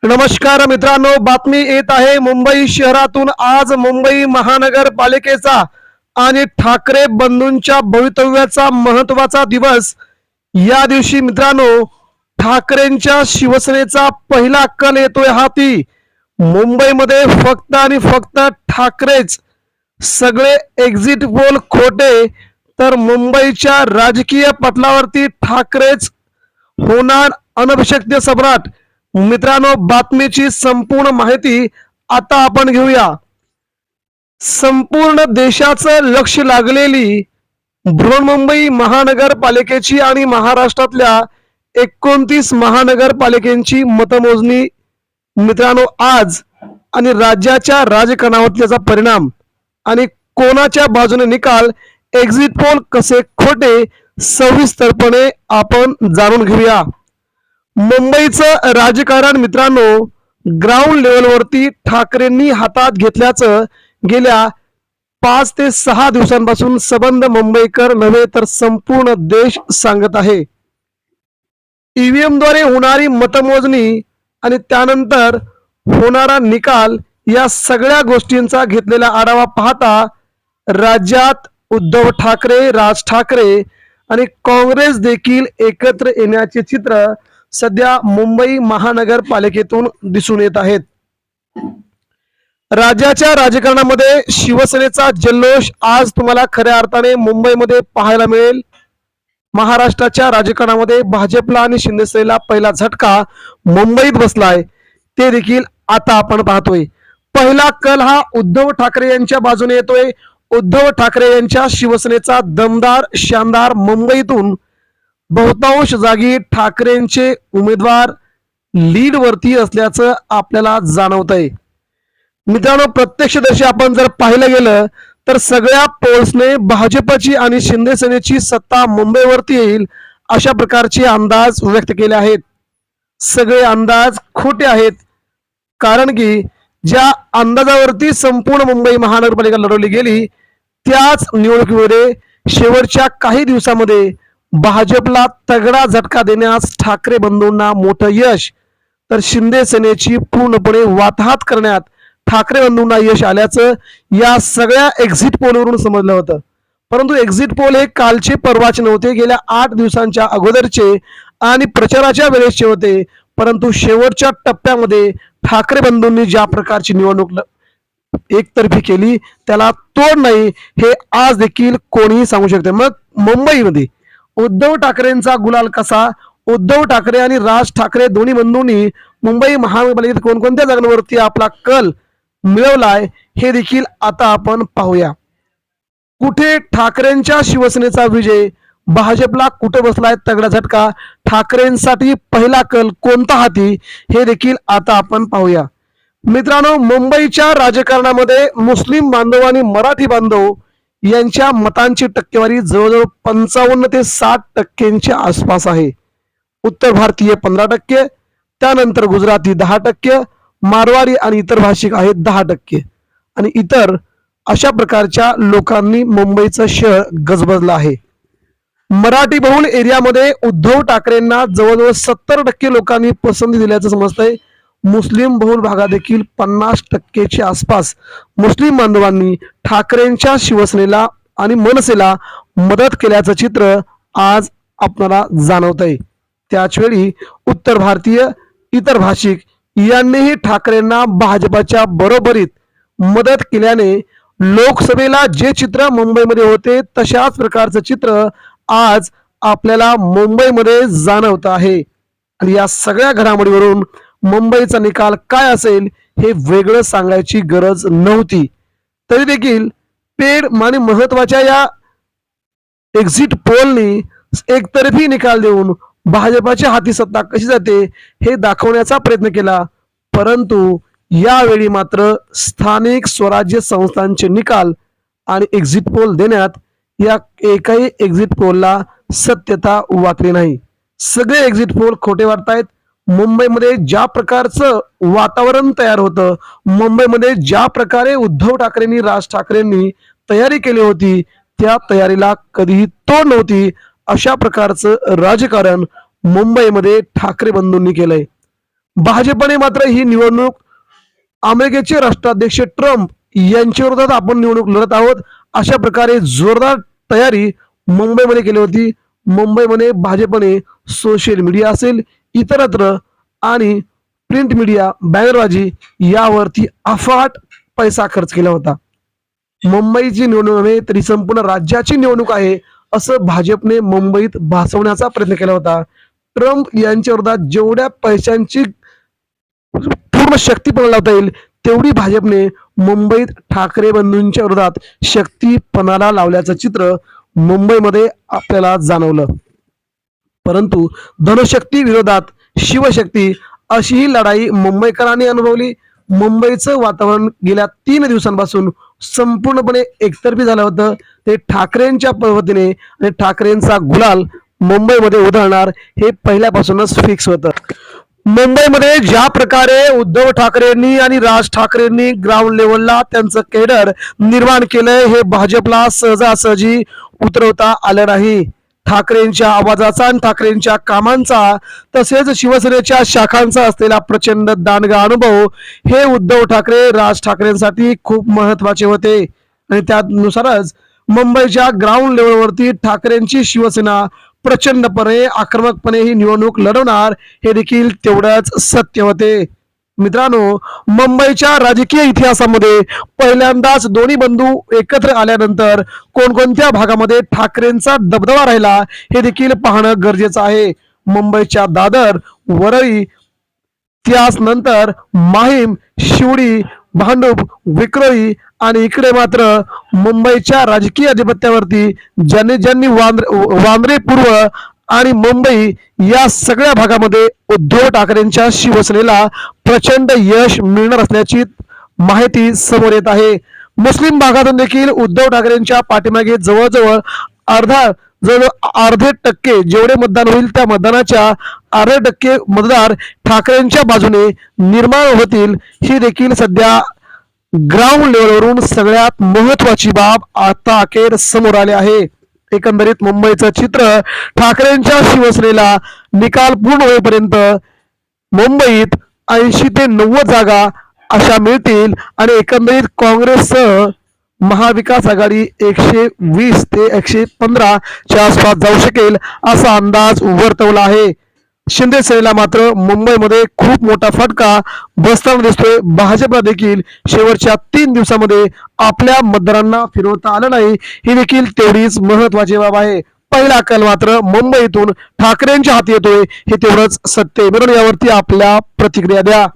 नमस्कार मित्रांनो, बातमी येत आहे मुंबई शहरातून। आज मुंबई महानगरपालिकेचा आणि ठाकरे बंधूंच्या भवितव्याचा महत्त्वाचा दिवस। या दिवशी मित्रांनो, ठाकरेंच्या शिवसेनेचा पहिला कल येतोय हाती। मुंबईमध्ये फक्त आणि फक्त ठाकरेच। सगळे एक्झिट पोल खोटे, तर मुंबईच्या राजकीय पटलावरती ठाकरेच होणार अनभिषिक्त सम्राट। मित्रांनो, बातमीची संपूर्ण माहिती आता आपण घेऊया। संपूर्ण देशाचं लक्ष लागलेली बृहन्मुंबई महानगरपालिकेची आणि महाराष्ट्रातल्या 29 महानगरपालिकांची मतमोजणी मित्रांनो आज, आणि राज्याच्या राजकारणावर त्याचा परिणाम आणि कोणाच्या बाजूने निकाल, एक्झिट पोल कसे खोटे, सविस्तरपणे आपण जाणून घेऊया। मुंबईचं राजकारण मित्रांनो ग्राउंड लेवलवरती ठाकरेंनी हातात घेतल्याचं गेल्या 5 ते 6 दिवसांपासून सबंध मुंबईकर नव्हे तर संपूर्ण देश सांगत आहे। ईव्हीएम द्वारे होणारी मतमोजणी आणि त्यानंतर होणारा निकाल, या सगळ्या गोष्टींचा घेतलेला आढावा पाहता राज्यात उद्धव ठाकरे, राज ठाकरे आणि काँग्रेस देखील एकत्र येण्याचे चित्र सध्या मुंबई महानगरपालिकेतून दिसून येत आहेत। राज्याच्या राजकारणामध्ये शिवसेनेचा जल्लोष आज तुम्हाला खऱ्या अर्थाने मुंबईमध्ये पाहायला मिळेल। महाराष्ट्राच्या राजकारणामध्ये भाजपला आणि शिंदेसेनेला पहिला झटका मुंबईत बसलाय, ते देखील आता आपण पाहतोय। पहिला कल हा उद्धव ठाकरे यांच्या बाजूने येतोय। उद्धव ठाकरे यांच्या शिवसेनेचा दमदार शानदार मुंबईतून बहुतांश जागी ठाकरेंचे उमेदवार लीड वरती असल्याचं आपल्याला जाणवतंय। मित्रांनो, प्रत्यक्षदर्शी आपण जर पाहिलं गेलं तर सगळ्या पोल्सने भाजपची आणि शिंदे सेनेची सत्ता मुंबईवरती येईल अशा प्रकारचे अंदाज व्यक्त केले आहेत। सगळे अंदाज खोटे आहेत, कारण की ज्या अंदाजावरती संपूर्ण मुंबई महानगरपालिका लढवली गेली त्याच निवडणुकीमध्ये शेवटच्या काही दिवसांमध्ये भाजपला तगडा झटका देण्यास ठाकरे बंधूंना मोठं यश, तर शिंदे सेनेची पूर्णपणे वाताहत करण्यात ठाकरे बंधूंना यश आल्याचं या सगळ्या एक्झिट पोलवरून समजलं होतं। परंतु एक्झिट पोल हे कालचे परवाचे नव्हते, गेल्या 8 दिवसांच्या अगोदरचे आणि प्रचाराच्या वेळेसचे होते। परंतु शेवटच्या टप्प्यामध्ये ठाकरे बंधूंनी ज्या प्रकारची निवडणूक एकतर्फी केली त्याला तोड नाही, हे आज देखील कोणीही सांगू शकते। मग मुंबईमध्ये उद्धव ठाकरेंचा गुलाल कसा, उद्धव ठाकरे आणि राज ठाकरे दोन्ही बंधूंनी मुंबई महानगरपालिकेत कोणकोणत्या जागांवरती आपला कल मिळवलाय हे देखील आता आपण पाहूया। कुठे ठाकरेंच्या शिवसेनेचा विजय, भाजपला कुठे बसलाय तगडा झटका, ठाकरेंसाठी पहिला कल कोणता हाती, हे देखील आता आपण पाहूया। मित्रांनो, मुंबईच्या राजकारणामध्ये मुस्लिम बांधव आणि मराठी बांधव यांच्या मतांची टक्केवारी जवळजवळ 55 ते 60% आसपास आहे। उत्तर भारतीय 15%, त्यानंतर गुजराती 10%, मारवाडी आणि इतर भाषिक आहेत 10%, आणि इतर अशा प्रकारच्या लोकांनी मुंबईचं शहर गजबजलं आहे। मराठी बहुल एरियामध्ये उद्धव ठाकरेंना जवळजवळ 70% लोकांनी पसंती दिल्याचं समजतंय। मुस्लिम बहुल भागात देखील 50% आसपास मुस्लिम बांधवांनी ठाकरेंच्या शिवसेनेला आणि मनसेला मदत केल्याचं चित्र आज आपल्याला जाणवतंय। त्याचवेळी उत्तर भारतीय इतर भाषिक यांनीही ठाकरेंना भाजपच्या बरोबरीत मदत केल्याने लोकसभेला जे चित्र मुंबईमध्ये होते तशाच प्रकारचं चित्र आज आपल्याला मुंबईमध्ये जाणवत आहे। आणि या सगळ्या घडामोडीवरून मुंबईचा निकाल काय असेल हे वेगळं सांगायची गरज नव्हती, तरी देखील पेड आणि महत्वाच्या या एक्झिट पोलनी एकतर्फी निकाल देऊन भाजपच्या हाती सत्ता कशी जाते हे दाखवण्याचा प्रयत्न केला। परंतु यावेळी मात्र स्थानिक स्वराज्य संस्थांचे निकाल आणि एक्झिट पोल देण्यात या एकाही एक्झिट पोलला सत्यता वाटली नाही। सगळे एक्झिट पोल खोटे वाटतायत। मुंबईमध्ये ज्या प्रकारचं वातावरण तयार होतं, मुंबईमध्ये ज्या प्रकारे उद्धव ठाकरेंनी राज ठाकरेंनी तयारी केली होती त्या तयारीला कधीही तोड नव्हती। अशा प्रकारचं राजकारण मुंबईमध्ये ठाकरे बंधूंनी केलंय। भाजपने मात्र ही निवडणूक अमेरिकेचे राष्ट्राध्यक्ष ट्रम्प यांच्या विरोधात आपण निवडणूक लढत आहोत अशा प्रकारे जोरदार तयारी मुंबईमध्ये केली होती. मुंबईमध्ये भाजपने सोशल मीडिया असेल, इतरत्र आणि प्रिंट मीडिया, बॅनरबाजी यावरती अफाट पैसा खर्च केला होता. मुंबईची निवडणूक नव्हे तरी संपूर्ण राज्याची निवडणूक आहे असं भाजपने मुंबईत भासवण्याचा प्रयत्न केला होता. ट्रम्प यांच्या विरोधात जेवढ्या पैशांची पूर्ण शक्ती पण लावता येईल तेवढी भाजपने मुंबईत ठाकरे बंधूंच्या विरोधात शक्ती पणाला लावल्याचं चित्र मुंबईमध्ये आपल्याला जाणवलं. परंतु धनशक्ती विरोधात शिवशक्ती अशी ही लढाई मुंबईकरांनी अनुभवली. मुंबईचं वातावरण गेल्या 3 दिवसांपासून संपूर्णपणे एकतर्फी झालं होतं. ते ठाकरेंच्या वतीने आणि ठाकरेंचा गुलाल मुंबईमध्ये उधळणार हे पहिल्यापासूनच फिक्स होतं. मुंबईमध्ये ज्या प्रकारे उद्धव ठाकरेंनी आणि राज ठाकरेंनी ग्राउंड लेवलला त्यांचं केडर निर्माण केलंय हे भाजपला सहजासहजी उतरवता आलं नाही. ठाकरेंच्या आवाजाचा आणि ठाकरेंच्या कामांचा तसेच शिवसेनेच्या शाखांचा असलेला प्रचंड दांडगा अनुभव हे उद्धव ठाकरे राज ठाकरेंसाठी खूप महत्वाचे होते आणि त्यानुसारच मुंबईच्या ग्राउंड लेवलवरती ठाकरेंची शिवसेना प्रचंडपणे आक्रमकपणे ही निवडणूक लढवणार हे देखील तेवढंच सत्य होते. मित्रांनो, मुंबईच्या राजकीय इतिहासामध्ये पहिल्यांदाच दोन्ही बंधू एकत्र आल्यानंतर कोणकोणत्या भागामध्ये ठाकरेंचा दबदबा राहिला हे देखील पाहणं गरजेचं आहे. मुंबईच्या दादर, वरळी, त्यानंतर माहीम, शिवडी, भांडूप, विक्रोळी आणि इकडे मात्र मुंबईच्या राजकीय अधिपत्यावरती ज्यांनी वांद्रे पूर्व आणि मुंबई या सगळ्या भागामध्ये उद्धव ठाकरेंच्या शिवसेनेला प्रचंड यश मिळणार असल्याची माहिती समोर येत आहे. मुस्लिम भागातून देखील उद्धव ठाकरेंच्या पाठीमागे जवळजवळ अर्धे टक्के जेवढे मतदान होईल त्या मतदानाच्या अर्धे टक्के मतदार ठाकरेंच्या बाजूने निर्माण होतील ही देखील सध्या ग्राउंड लेवलवरून सगळ्यात महत्वाची बाब आता अखेर समोर आली आहे. एकंदरीत मुंबईचं चित्र ठाकरेंच्या शिवसेनेला निकाल पूर्ण होईपर्यंत मुंबईत 80 ते 90 जागा अशा मिळतील आणि एकंदरीत काँग्रेससह महाविकास आघाडी 120 ते 115 च्या आसपास जाऊ शकेल असा अंदाज वर्तवला आहे. शिंदे सेनेला मात्र मुंबईमध्ये खूप मोठा फटका बसताना दिसतोय. भाजपला देखील शेवटच्या 3 दिवसामध्ये आपल्या मतदारांना फिरवता आलं नाही ही देखील तेवढीच महत्वाची बाब आहे. पहिला कल मात्र मुंबईतून ठाकरेंच्या हाती येतोय हे तेवढंच सत्य. म्हणून यावरती आपल्या प्रतिक्रिया द्या.